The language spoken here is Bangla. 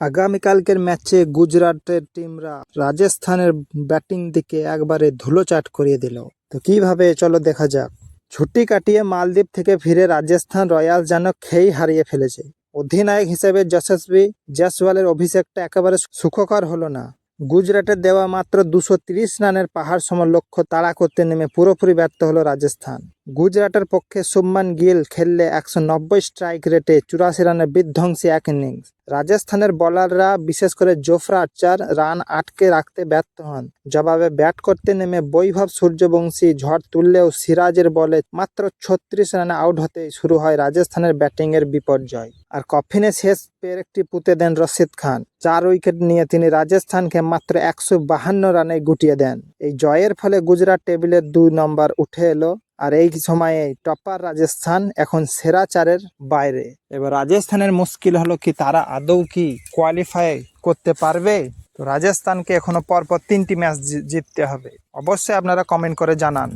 আগামীকালকের ম্যাচে গুজরাটের টিমরা রাজস্থানের ব্যাটিং দিকে একবারে ধুলোচাট করিয়ে দিল। তো কিভাবে চলো দেখা যাক। ছুটি কাটিয়ে মালদ্বীপ থেকে ফিরে রাজস্থান রয়্যালস যেন খেই হারিয়ে ফেলেছে। অধিনায়ক হিসেবে যশস্বী জয়সওয়ালের অভিষেকটা একেবারে সুখকর হলো না। গুজরাটের দেওয়া মাত্র 230 রানের পাহাড় সম লক্ষ্য তাড়া করতে নেমে পুরোপুরি ব্যর্থ হলো রাজস্থান। গুজরাটের পক্ষে শুভমান গিল খেললে 190 স্ট্রাইক রেটে 84 রানের বিধ্বংসী এক ইনিংস। রাজস্থানের বোলাররা বিশেষ করে জোফরা আর্চার রান আটকে রাখতে ব্যর্থ হন। জবাবে ব্যাট করতে নেমে বৈভব সূর্যবংশী ঝড় তুললেও সিরাজের বলে মাত্র 36 রানে আউট হতেই শুরু হয় রাজস্থানের ব্যাটিংয়ের বিপর্যয়। আর কফিনে শেষ পেরেকটি পুঁতে দেন রশিদ খান। 4 উইকেট নিয়ে তিনি রাজস্থানকে মাত্র 152 রানে গুটিয়ে দেন। এই জয়ের ফলে গুজরাট টেবিলের 2 নম্বর উঠে এলো। আর এই সময়ে টপার রাজস্থান এখন সেরা 4-এর বাইরে। এবার রাজস্থানের মুশকিল হলো কি তারা আদৌ কি কোয়ালিফাই করতে পারবে। তো রাজস্থানকে এখনো পরপর 3টি ম্যাচ জিততে হবে। অবশ্যই আপনারা কমেন্ট করে জানান।